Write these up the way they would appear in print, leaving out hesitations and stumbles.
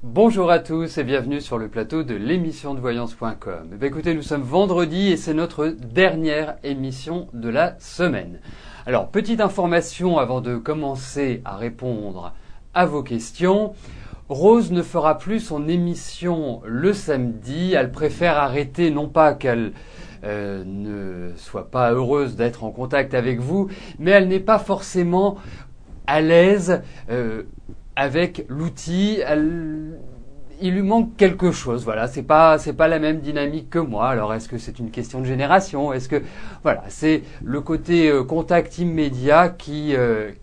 Bonjour à tous et bienvenue sur le plateau de l'émission de voyance.com. Écoutez, nous sommes vendredi et c'est notre dernière émission de la semaine. Alors, petite information avant de commencer à répondre à vos questions. Rose ne fera plus son émission le samedi. Elle préfère arrêter, non pas qu'elle ne soit pas heureuse d'être en contact avec vous, mais elle n'est pas forcément à l'aise avec l'outil. Il lui manque quelque chose. Voilà, c'est pas la même dynamique que moi. Alors, est-ce que c'est une question de génération? Est-ce que voilà, c'est le côté contact immédiat qui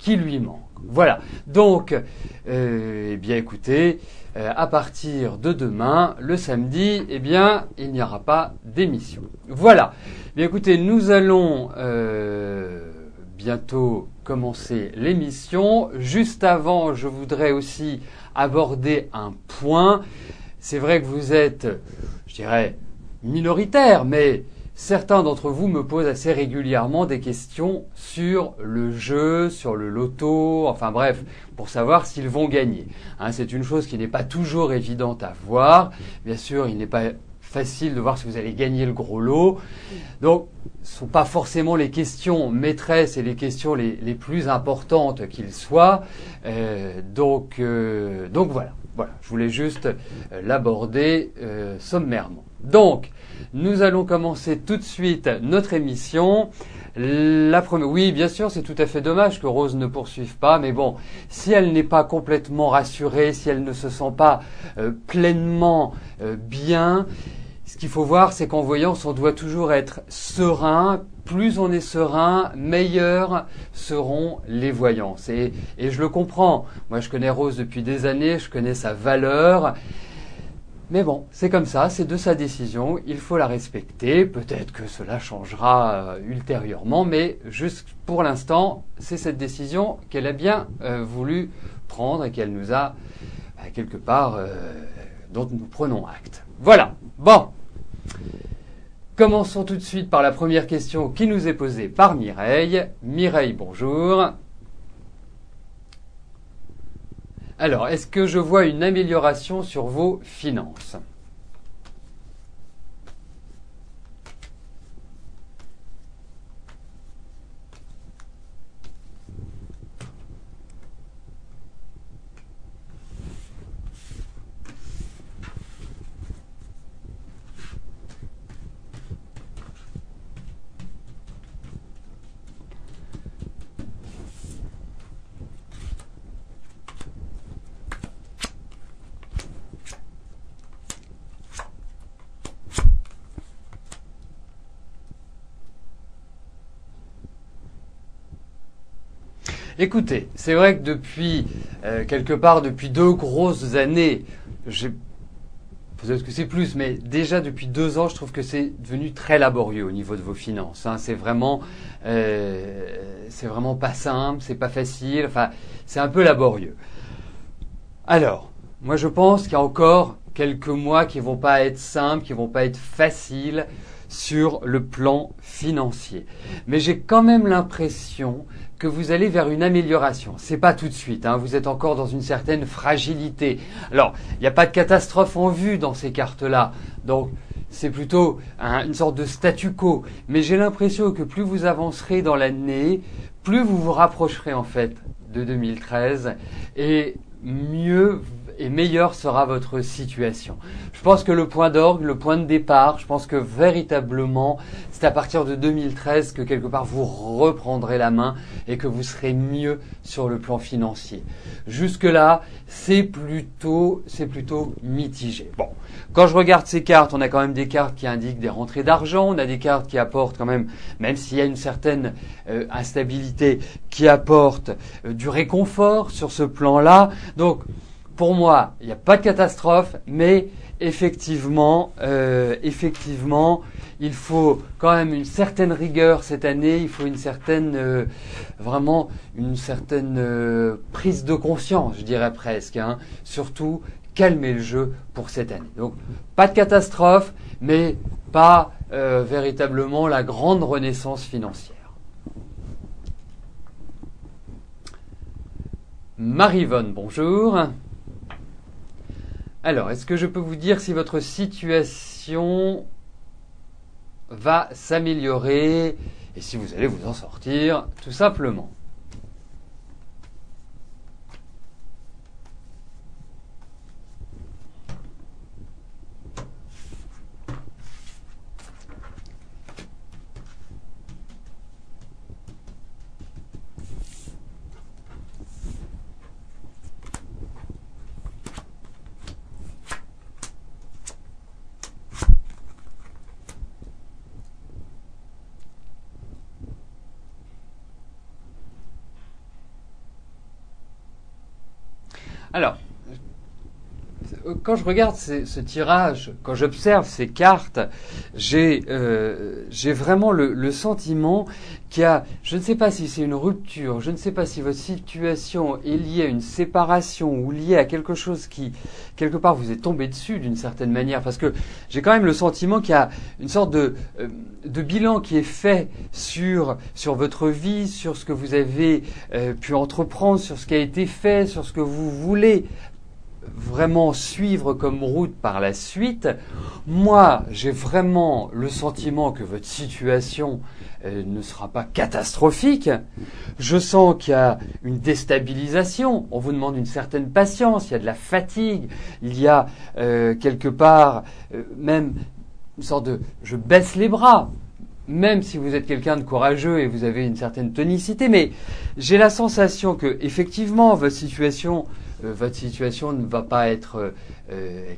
lui manque. Voilà. Donc, eh bien, écoutez, à partir de demain, le samedi, eh bien, il n'y aura pas d'émission. Voilà. Bien, écoutez, nous allons bientôt commencer l'émission. Juste avant, je voudrais aussi aborder un point. C'est vrai que vous êtes, je dirais, minoritaire, mais certains d'entre vous me posent assez régulièrement des questions sur le jeu, sur le loto, enfin bref, pour savoir s'ils vont gagner. C'est une chose qui n'est pas toujours évidente à voir. Bien sûr, il n'est pas facile de voir si vous allez gagner le gros lot. Donc, ce ne sont pas forcément les questions maîtresses et les questions les plus importantes qu'il soit. Donc voilà. Voilà, je voulais juste l'aborder sommairement. Donc, nous allons commencer tout de suite notre émission. Oui, bien sûr, c'est tout à fait dommage que Rose ne poursuive pas, mais bon, si elle n'est pas complètement rassurée, si elle ne se sent pas pleinement bien, ce qu'il faut voir, c'est qu'en voyance, on doit toujours être serein. Plus on est serein, meilleurs seront les voyances. Et je le comprends. Moi, je connais Rose depuis des années, je connais sa valeur. Mais bon, c'est comme ça, c'est de sa décision, il faut la respecter. Peut-être que cela changera ultérieurement, mais juste pour l'instant, c'est cette décision qu'elle a bien voulu prendre et qu'elle nous a, quelque part, dont nous prenons acte. Voilà, bon. Commençons tout de suite par la première question qui nous est posée par Mireille. Mireille, bonjour. Alors, est-ce que je vois une amélioration sur vos finances ? Écoutez, c'est vrai que depuis, quelque part, depuis 2 grosses années, peut-être que c'est plus, mais déjà depuis 2 ans, je trouve que c'est devenu très laborieux au niveau de vos finances. C'est vraiment pas simple, c'est pas facile, enfin, c'est un peu laborieux. Alors, moi je pense qu'il y a encore quelques mois qui vont pas être simples, qui vont pas être faciles sur le plan financier. Mais j'ai quand même l'impression que vous allez vers une amélioration. C'est pas tout de suite, vous êtes encore dans une certaine fragilité. Alors, il n'y a pas de catastrophe en vue dans ces cartes-là, donc c'est plutôt une sorte de statu quo. Mais j'ai l'impression que plus vous avancerez dans l'année, plus vous vous rapprocherez en fait de 2013 et mieux et meilleure sera votre situation. Je pense que le point d'orgue, le point de départ, je pense que véritablement, c'est à partir de 2013 que quelque part vous reprendrez la main et que vous serez mieux sur le plan financier. Jusque-là, c'est plutôt mitigé. Bon, quand je regarde ces cartes, on a quand même des cartes qui indiquent des rentrées d'argent, on a des cartes qui apportent quand même s'il y a une certaine instabilité, qui apportent du réconfort sur ce plan-là. Donc, pour moi, il n'y a pas de catastrophe, mais effectivement, il faut quand même une certaine rigueur cette année. Il faut une certaine, vraiment une certaine prise de conscience, je dirais presque. Surtout, calmer le jeu pour cette année. Donc, pas de catastrophe, mais pas véritablement la grande renaissance financière. Marie-Vonne, bonjour. Alors, est-ce que je peux vous dire si votre situation va s'améliorer et si vous allez vous en sortir, tout simplement? Alors, quand je regarde ce tirage, quand j'observe ces cartes, j'ai vraiment le sentiment qu'il y a, je ne sais pas si c'est une rupture, je ne sais pas si votre situation est liée à une séparation ou liée à quelque chose qui, quelque part, vous est tombé dessus d'une certaine manière, parce que j'ai quand même le sentiment qu'il y a une sorte de bilan qui est fait sur votre vie, sur ce que vous avez pu entreprendre, sur ce qui a été fait, sur ce que vous voulez vraiment suivre comme route par la suite. Moi, j'ai vraiment le sentiment que votre situation ne sera pas catastrophique. Je sens qu'il y a une déstabilisation. On vous demande une certaine patience. Il y a de la fatigue. Il y a quelque part même une sorte de je baisse les bras. Même si vous êtes quelqu'un de courageux et vous avez une certaine tonicité, mais j'ai la sensation que effectivement votre situation ne va pas être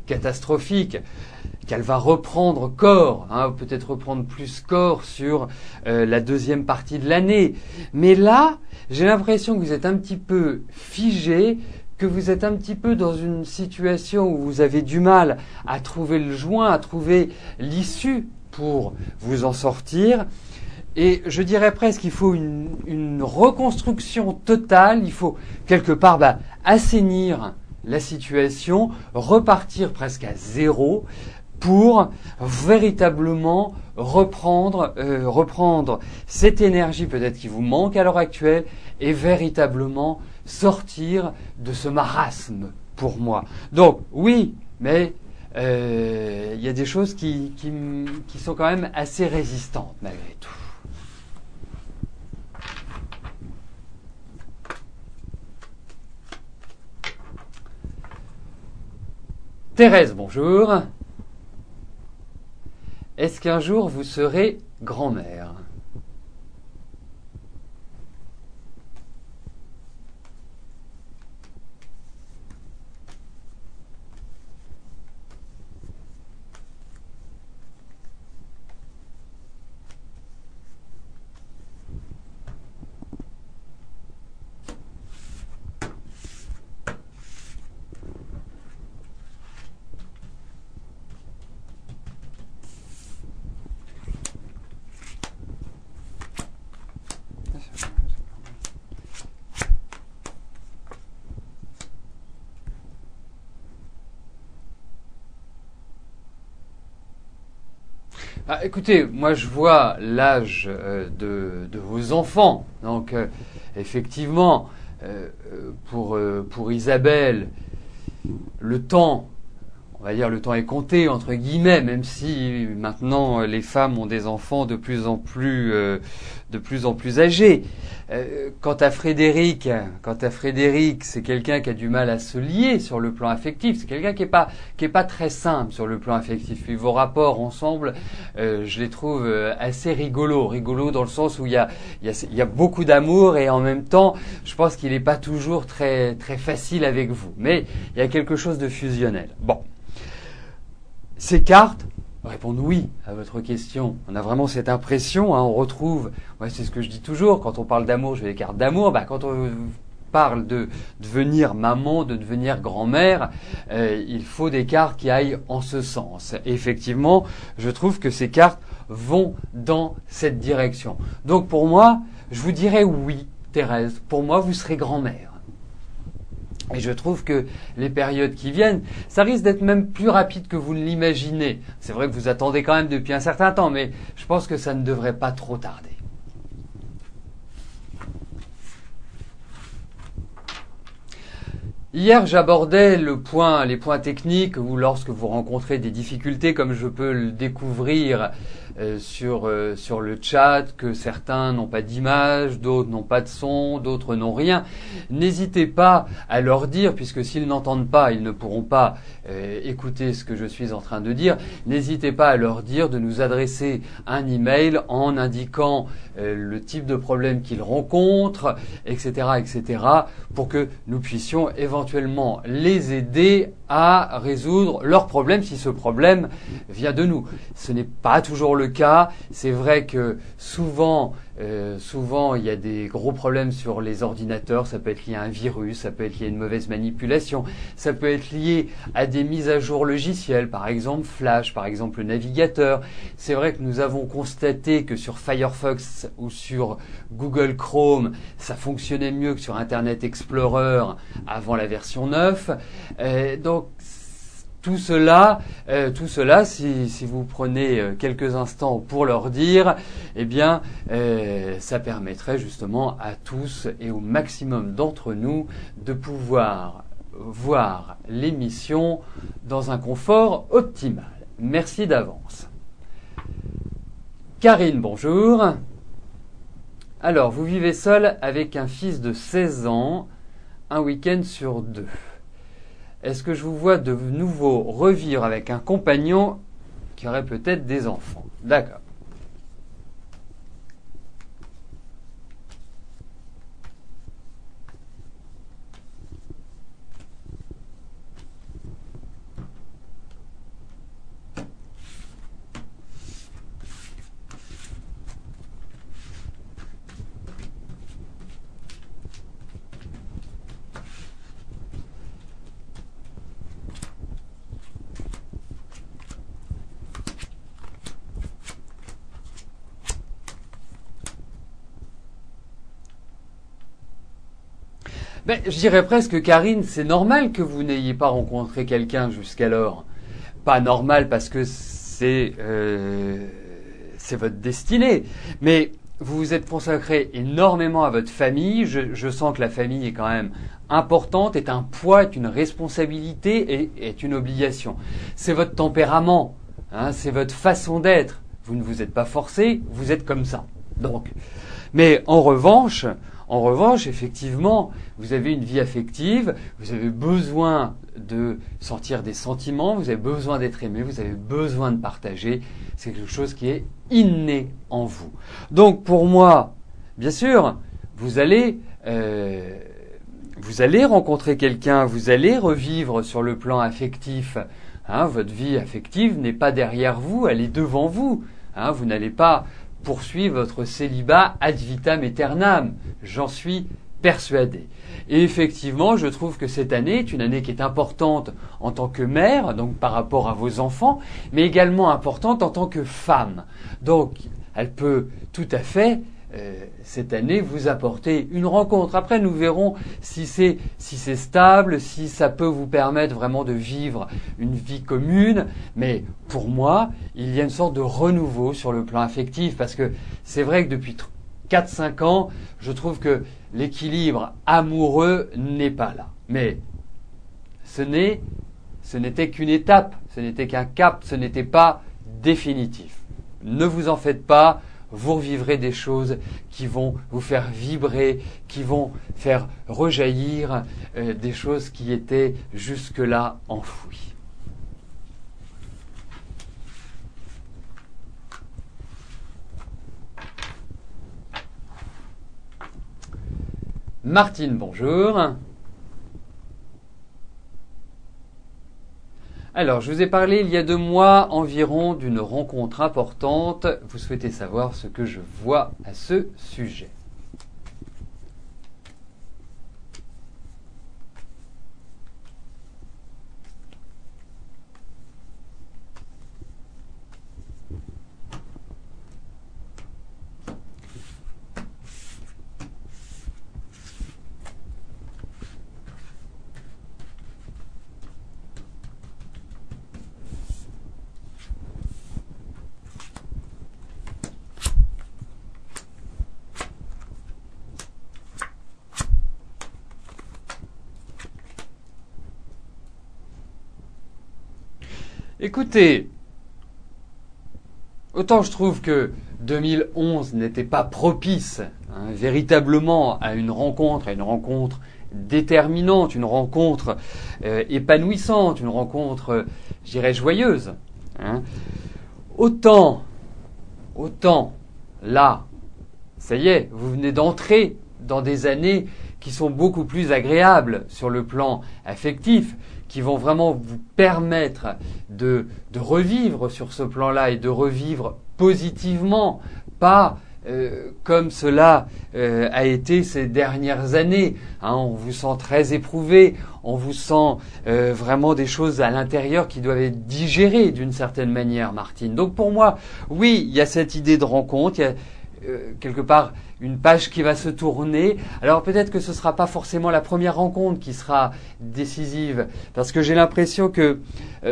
catastrophique, qu'elle va reprendre corps, peut-être reprendre plus corps sur la deuxième partie de l'année. Mais là, j'ai l'impression que vous êtes un petit peu figé, que vous êtes un petit peu dans une situation où vous avez du mal à trouver le joint, à trouver l'issue pour vous en sortir. Et je dirais presque qu'il faut une reconstruction totale, il faut quelque part assainir la situation, repartir presque à zéro pour véritablement reprendre cette énergie peut-être qui vous manque à l'heure actuelle et véritablement sortir de ce marasme pour moi. Donc oui, mais il y a des choses qui sont quand même assez résistantes malgré tout. Thérèse, bonjour. Est-ce qu'un jour vous serez grand-mère ? Écoutez, moi je vois l'âge de vos enfants. Donc effectivement, pour Isabelle, le temps, on va dire le temps est compté entre guillemets, même si maintenant les femmes ont des enfants de plus en plus âgés. Quant à Frédéric, c'est quelqu'un qui a du mal à se lier sur le plan affectif. C'est quelqu'un qui est pas très simple sur le plan affectif. Puis vos rapports ensemble, je les trouve assez rigolos dans le sens où il y a beaucoup d'amour et en même temps, je pense qu'il n'est pas toujours très très facile avec vous. Mais il y a quelque chose de fusionnel. Bon. Ces cartes répondent oui à votre question. On a vraiment cette impression, on retrouve, c'est ce que je dis toujours, quand on parle d'amour, je vais les cartes d'amour, quand on parle de devenir maman, de devenir grand-mère, il faut des cartes qui aillent en ce sens. Et effectivement, je trouve que ces cartes vont dans cette direction. Donc pour moi, je vous dirais oui, Thérèse, pour moi, vous serez grand-mère. Et je trouve que les périodes qui viennent, ça risque d'être même plus rapide que vous ne l'imaginez. C'est vrai que vous attendez quand même depuis un certain temps, mais je pense que ça ne devrait pas trop tarder. Hier, j'abordais les points techniques où lorsque vous rencontrez des difficultés, comme je peux le découvrir sur le chat, que certains n'ont pas d'image, d'autres n'ont pas de son, d'autres n'ont rien. N'hésitez pas à leur dire, puisque s'ils n'entendent pas, ils ne pourront pas écouter ce que je suis en train de dire. N'hésitez pas à leur dire de nous adresser un email en indiquant le type de problème qu'ils rencontrent, etc., etc., pour que nous puissions éventuellement les aider à résoudre leurs problèmes si ce problème vient de nous. Ce n'est pas toujours le cas. C'est vrai que souvent il y a des gros problèmes sur les ordinateurs. Ça peut être lié à un virus, ça peut être lié à une mauvaise manipulation, ça peut être lié à des mises à jour logicielles, par exemple Flash, par exemple le navigateur. C'est vrai que nous avons constaté que sur Firefox ou sur Google Chrome, ça fonctionnait mieux que sur Internet Explorer avant la version 9. Donc tout cela, si vous prenez quelques instants pour leur dire, eh bien, ça permettrait justement à tous et au maximum d'entre nous de pouvoir voir l'émission dans un confort optimal. Merci d'avance. Karine, bonjour. Alors, vous vivez seul avec un fils de 16 ans, un week-end sur 2. Est-ce que je vous vois de nouveau revivre avec un compagnon qui aurait peut-être des enfants? D'accord. Je dirais presque, Karine, c'est normal que vous n'ayez pas rencontré quelqu'un jusqu'alors. Pas normal parce que c'est votre destinée. Mais vous vous êtes consacré énormément à votre famille. Je sens que la famille est quand même importante, est un poids, est une responsabilité et est une obligation. C'est votre tempérament, hein, c'est votre façon d'être. Vous ne vous êtes pas forcé, vous êtes comme ça. Donc, mais en revanche, effectivement, vous avez une vie affective, vous avez besoin de sentir des sentiments, vous avez besoin d'être aimé, vous avez besoin de partager. C'est quelque chose qui est inné en vous. Donc pour moi, bien sûr, vous allez rencontrer quelqu'un, vous allez revivre sur le plan affectif. Hein, votre vie affective n'est pas derrière vous, elle est devant vous. Hein, vous n'allez pas poursuivre votre célibat ad vitam aeternam. J'en suis persuadé. Et effectivement, je trouve que cette année est une année qui est importante en tant que mère, donc par rapport à vos enfants, mais également importante en tant que femme. Donc, elle peut tout à fait, cette année, vous apporter une rencontre. Après, nous verrons si c'est stable, si ça peut vous permettre vraiment de vivre une vie commune. Mais pour moi, il y a une sorte de renouveau sur le plan affectif, parce que c'est vrai que depuis 4-5 ans, je trouve que l'équilibre amoureux n'est pas là. Mais ce n'était qu'une étape, ce n'était qu'un cap, ce n'était pas définitif. Ne vous en faites pas, vous revivrez des choses qui vont vous faire vibrer, qui vont faire rejaillir des choses qui étaient jusque-là enfouies. Martine, bonjour. Alors, je vous ai parlé il y a 2 mois environ d'une rencontre importante. Vous souhaitez savoir ce que je vois à ce sujet. Écoutez, autant je trouve que 2011 n'était pas propice véritablement à une rencontre déterminante, une rencontre épanouissante, une rencontre, je dirais, joyeuse. Autant, là, ça y est, vous venez d'entrer dans des années qui sont beaucoup plus agréables sur le plan affectif, qui vont vraiment vous permettre de revivre sur ce plan-là et de revivre positivement, pas comme cela a été ces dernières années. On vous sent très éprouvé, on vous sent vraiment des choses à l'intérieur qui doivent être digérées d'une certaine manière, Martine. Donc pour moi, oui, il y a cette idée de rencontre, il y a quelque part une page qui va se tourner. Alors peut-être que ce ne sera pas forcément la première rencontre qui sera décisive, parce que j'ai l'impression que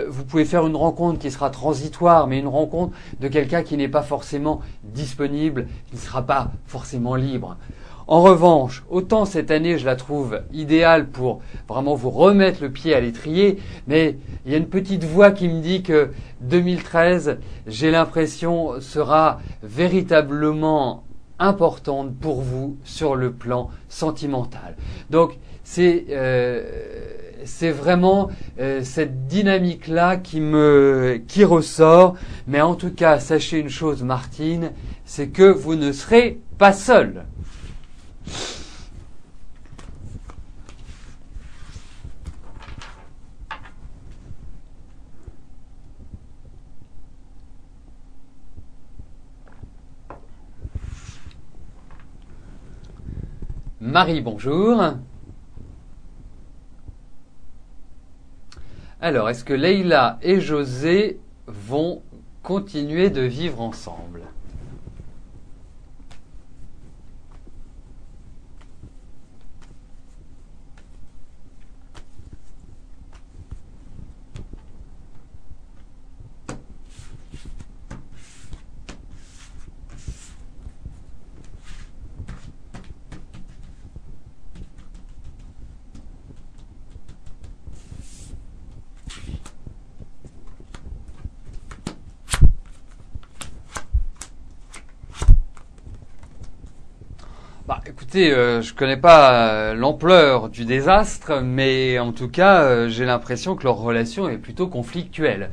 vous pouvez faire une rencontre qui sera transitoire, mais une rencontre de quelqu'un qui n'est pas forcément disponible, qui ne sera pas forcément libre. En revanche, autant cette année je la trouve idéale pour vraiment vous remettre le pied à l'étrier, mais il y a une petite voix qui me dit que 2013, j'ai l'impression, sera véritablement importante pour vous sur le plan sentimental. Donc c'est vraiment cette dynamique-là qui ressort. Mais en tout cas, sachez une chose, Martine, c'est que vous ne serez pas seul. Marie, bonjour. Alors, est-ce que Leïla et José vont continuer de vivre ensemble ? Écoutez, je connais pas l'ampleur du désastre, mais en tout cas, j'ai l'impression que leur relation est plutôt conflictuelle.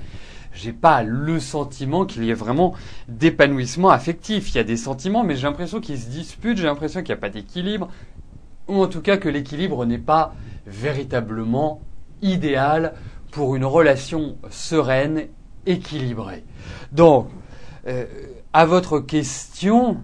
J'ai pas le sentiment qu'il y ait vraiment d'épanouissement affectif. Il y a des sentiments, mais j'ai l'impression qu'ils se disputent, j'ai l'impression qu'il n'y a pas d'équilibre, ou en tout cas que l'équilibre n'est pas véritablement idéal pour une relation sereine, équilibrée. Donc, à votre question,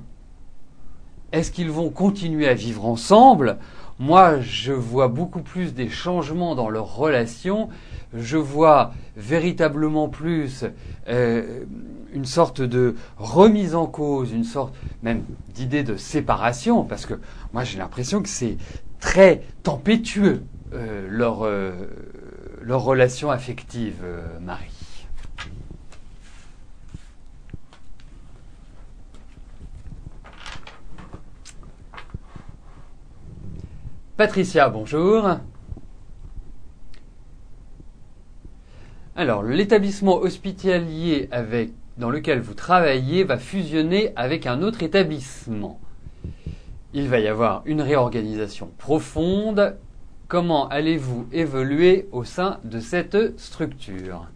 est-ce qu'ils vont continuer à vivre ensemble ? Moi, je vois beaucoup plus des changements dans leur relation. Je vois véritablement plus une sorte de remise en cause, une sorte même d'idée de séparation, parce que moi j'ai l'impression que c'est très tempétueux leur relation affective, Marie. Patricia, bonjour. Alors, l'établissement hospitalier dans lequel vous travaillez va fusionner avec un autre établissement. Il va y avoir une réorganisation profonde. Comment allez-vous évoluer au sein de cette structure ?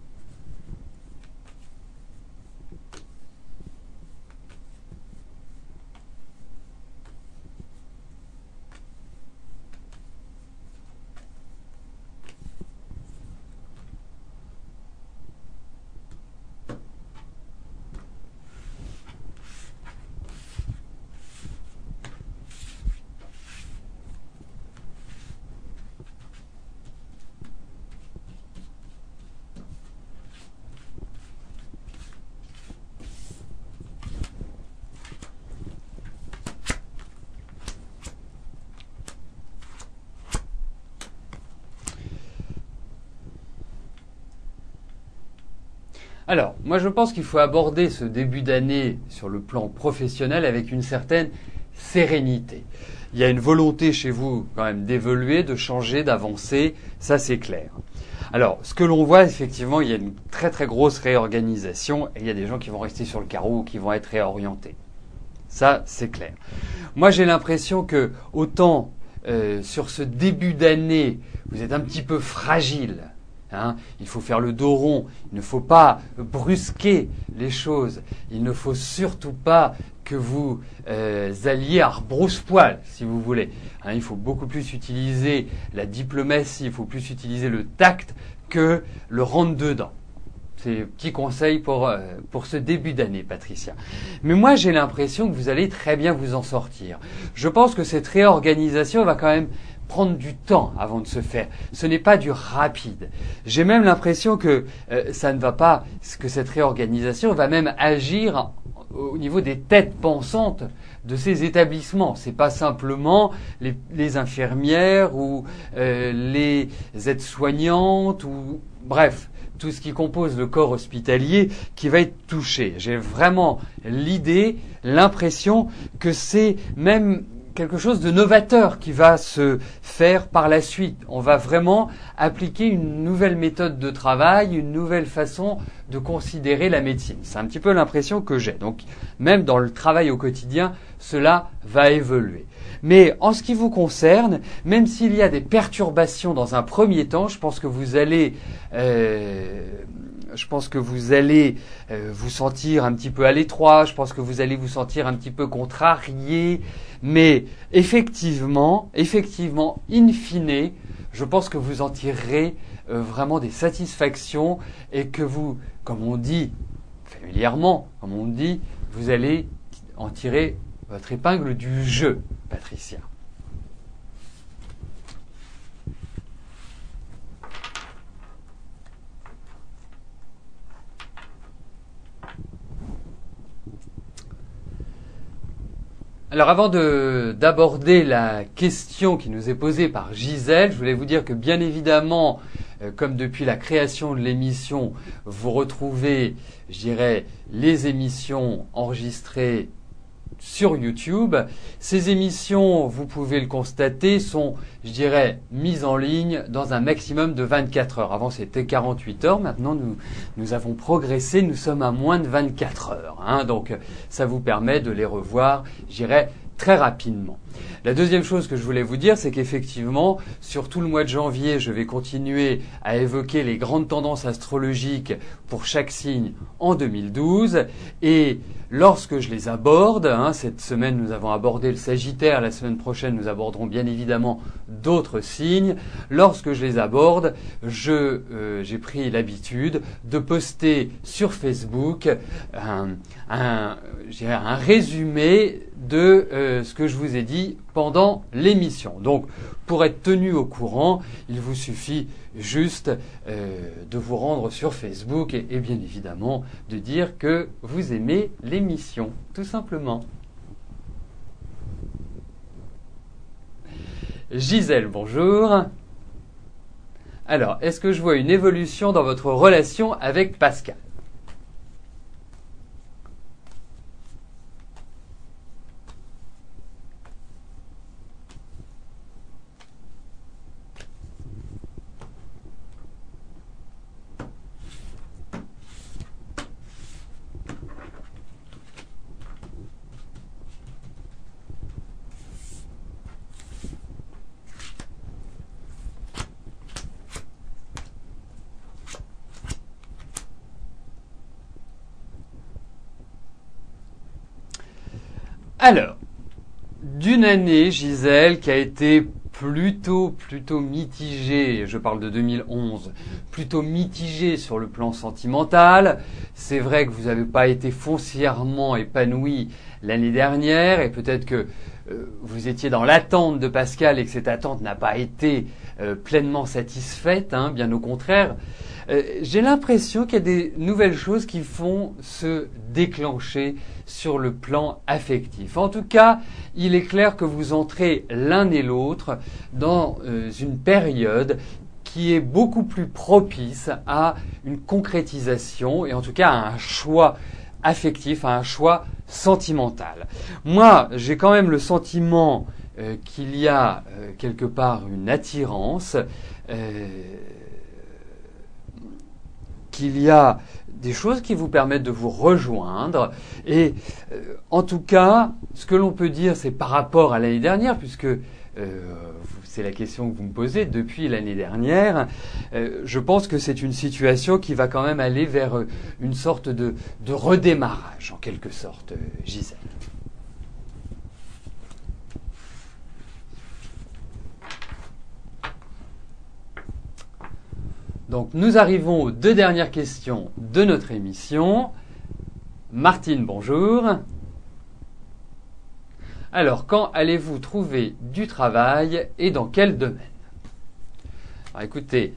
Alors, moi je pense qu'il faut aborder ce début d'année sur le plan professionnel avec une certaine sérénité. Il y a une volonté chez vous quand même d'évoluer, de changer, d'avancer, ça c'est clair. Alors, ce que l'on voit effectivement, il y a une très très grosse réorganisation et il y a des gens qui vont rester sur le carreau ou qui vont être réorientés. Ça, c'est clair. Moi, j'ai l'impression que autant sur ce début d'année, vous êtes un petit peu fragile. Hein, il faut faire le dos rond. Il ne faut pas brusquer les choses. Il ne faut surtout pas que vous alliez à rebrousse-poil, si vous voulez. Hein, il faut beaucoup plus utiliser la diplomatie, il faut plus utiliser le tact que le rentre-dedans. C'est un petit conseil pour ce début d'année, Patricia. Mais moi, j'ai l'impression que vous allez très bien vous en sortir. Je pense que cette réorganisation va quand même prendre du temps avant de se faire. Ce n'est pas du rapide. J'ai même l'impression que ça ne va pas, que cette réorganisation va même agir au niveau des têtes pensantes de ces établissements. C'est pas simplement les infirmières ou les aides-soignantes ou bref, tout ce qui compose le corps hospitalier qui va être touché. J'ai vraiment l'impression que c'est même quelque chose de novateur qui va se faire par la suite. On va vraiment appliquer une nouvelle méthode de travail, une nouvelle façon de considérer la médecine. C'est un petit peu l'impression que j'ai. Donc, même dans le travail au quotidien, cela va évoluer. Mais en ce qui vous concerne, même s'il y a des perturbations dans un premier temps, je pense que vous allez vous sentir un petit peu à l'étroit, je pense que vous allez vous sentir un petit peu contrarié, mais effectivement, in fine, je pense que vous en tirerez vraiment des satisfactions et que vous, comme on dit familièrement, vous allez en tirer votre épingle du jeu, Patricia. Alors avant d'aborder la question qui nous est posée par Gisèle, je voulais vous dire que bien évidemment, comme depuis la création de l'émission, vous retrouvez, je dirais, les émissions enregistrées sur YouTube. Ces émissions, vous pouvez le constater, sont, je dirais, mises en ligne dans un maximum de 24 heures. Avant, c'était 48 heures. Maintenant, nous avons progressé. Nous sommes à moins de 24 heures. Hein. Donc, ça vous permet de les revoir, je dirais, très rapidement. La deuxième chose que je voulais vous dire, c'est qu'effectivement, sur tout le mois de janvier, je vais continuer à évoquer les grandes tendances astrologiques pour chaque signe en 2012. Et lorsque je les aborde, cette semaine nous avons abordé le Sagittaire, la semaine prochaine nous aborderons bien évidemment d'autres signes. Lorsque je les aborde, j'ai pris l'habitude de poster sur Facebook un résumé de ce que je vous ai dit pendant l'émission. Donc, pour être tenu au courant, il vous suffit juste de vous rendre sur Facebook et bien évidemment de dire que vous aimez l'émission, tout simplement. Gisèle, bonjour. Alors, est-ce que je vois une évolution dans votre relation avec Pascal ? Alors, d'une année, Gisèle, qui a été plutôt mitigée, je parle de 2011, plutôt mitigée sur le plan sentimental. C'est vrai que vous n'avez pas été foncièrement épanoui l'année dernière et peut-être que vous étiez dans l'attente de Pascal et que cette attente n'a pas été pleinement satisfaite, bien au contraire. J'ai l'impression qu'il y a des nouvelles choses qui font se déclencher sur le plan affectif. En tout cas, il est clair que vous entrez l'un et l'autre dans une période qui est beaucoup plus propice à une concrétisation et en tout cas à un choix affectif, à un choix sentimental. Moi, j'ai quand même le sentiment qu'il y a quelque part une attirance qu'il y a des choses qui vous permettent de vous rejoindre. Et en tout cas, ce que l'on peut dire, c'est par rapport à l'année dernière, puisque c'est la question que vous me posez depuis l'année dernière, je pense que c'est une situation qui va quand même aller vers une sorte de redémarrage, en quelque sorte, Gisèle. Donc nous arrivons aux 2 dernières questions de notre émission. Martine, bonjour. Alors, quand allez-vous trouver du travail et dans quel domaine? Alors écoutez,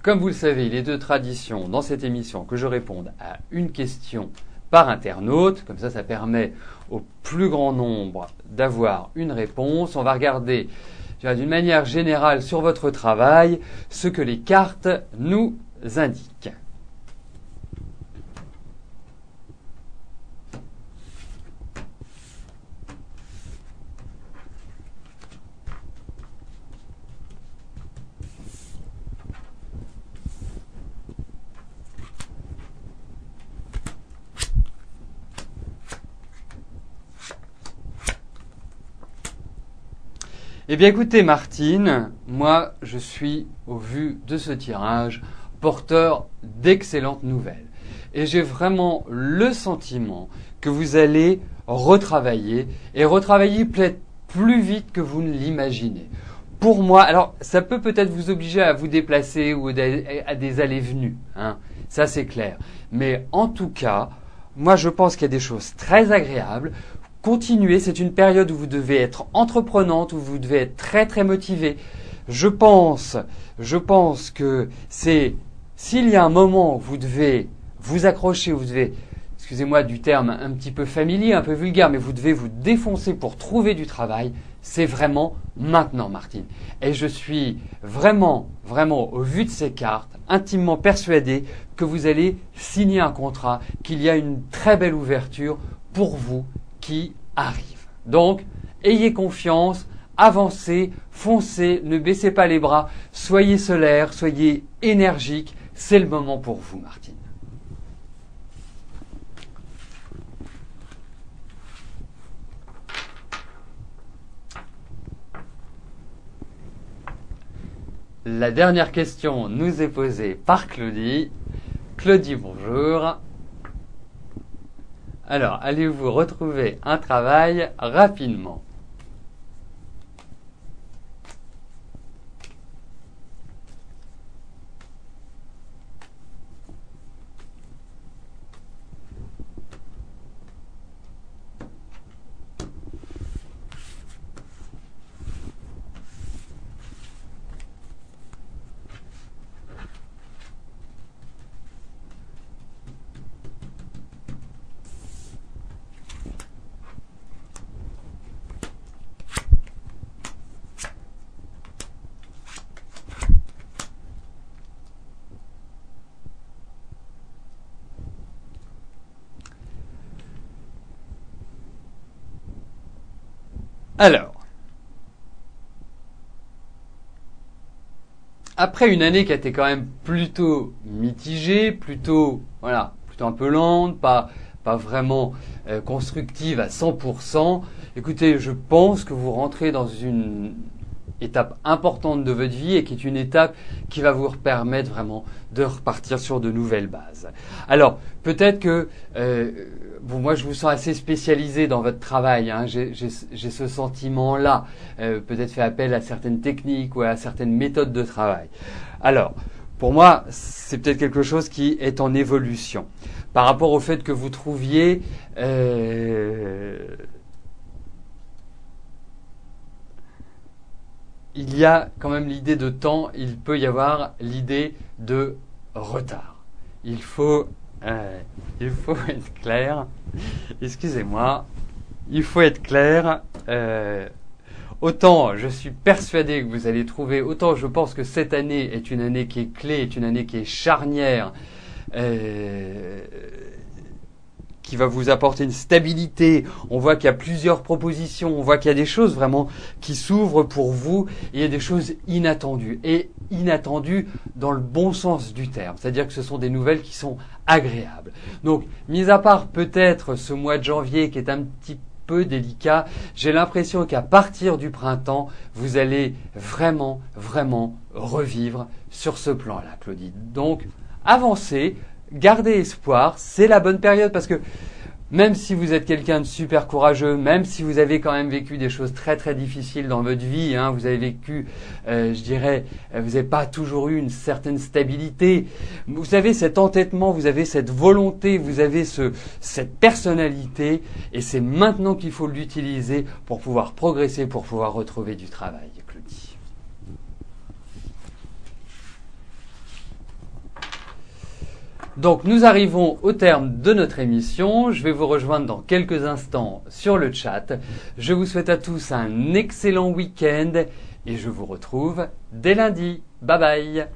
comme vous le savez, il est de tradition dans cette émission que je réponde à une question par internaute. Comme ça permet au plus grand nombre d'avoir une réponse. On va regarder d'une manière générale sur votre travail ce que les cartes nous indiquent. Eh bien écoutez Martine, moi je suis, au vu de ce tirage, porteur d'excellentes nouvelles. Et j'ai vraiment le sentiment que vous allez retravailler, et retravailler peut-être plus vite que vous ne l'imaginez. Pour moi, alors ça peut peut-être vous obliger à vous déplacer ou à des allées-venues, hein, ça c'est clair. Mais en tout cas, moi je pense qu'il y a des choses très agréables. Continuez, c'est une période où vous devez être entreprenante, où vous devez être très très motivé. Je pense que s'il y a un moment où vous devez vous accrocher, où vous devez, excusez-moi du terme un petit peu familier, un peu vulgaire, mais vous devez vous défoncer pour trouver du travail, c'est vraiment maintenant, Martine. Et je suis vraiment, au vu de ces cartes, intimement persuadé que vous allez signer un contrat, qu'il y a une très belle ouverture pour vous qui arrive. Donc, ayez confiance, avancez, foncez, ne baissez pas les bras, soyez solaire, soyez énergique, c'est le moment pour vous, Martine. La dernière question nous est posée par Claudie. Claudie, bonjour. Alors, allez-vous retrouver un travail rapidement? Alors, après une année qui a été quand même plutôt mitigée, plutôt un peu lente, pas vraiment constructive à 100%, écoutez, je pense que vous rentrez dans une étape importante de votre vie et qui est une étape qui va vous permettre vraiment de repartir sur de nouvelles bases. Alors, peut-être que moi je vous sens assez spécialisé dans votre travail, hein. J'ai ce sentiment-là, peut-être fait appel à certaines techniques ou à certaines méthodes de travail. Alors, pour moi, c'est peut-être quelque chose qui est en évolution. Par rapport au fait que vous trouviez il y a quand même l'idée de temps, il peut y avoir l'idée de retard. Il faut être clair. Excusez-moi. Il faut être clair. Autant je suis persuadé que vous allez trouver, autant je pense que cette année est une année qui est clé, est une année qui est charnière, qui va vous apporter une stabilité. On voit qu'il y a plusieurs propositions, on voit qu'il y a des choses vraiment qui s'ouvrent pour vous. Et il y a des choses inattendues, et inattendues dans le bon sens du terme. C'est-à-dire que ce sont des nouvelles qui sont agréables. Donc, mis à part peut-être ce mois de janvier qui est un petit peu délicat, j'ai l'impression qu'à partir du printemps, vous allez vraiment revivre sur ce plan-là, Claudie. Donc, avancez, gardez espoir, c'est la bonne période parce que même si vous êtes quelqu'un de super courageux, même si vous avez quand même vécu des choses très difficiles dans votre vie, vous avez vécu, vous n'avez pas toujours eu une certaine stabilité, vous avez cet entêtement, vous avez cette volonté, vous avez cette personnalité, et c'est maintenant qu'il faut l'utiliser pour pouvoir progresser, pour pouvoir retrouver du travail, Claudie. Donc nous arrivons au terme de notre émission. Je vais vous rejoindre dans quelques instants sur le chat. Je vous souhaite à tous un excellent week-end et je vous retrouve dès lundi. Bye bye.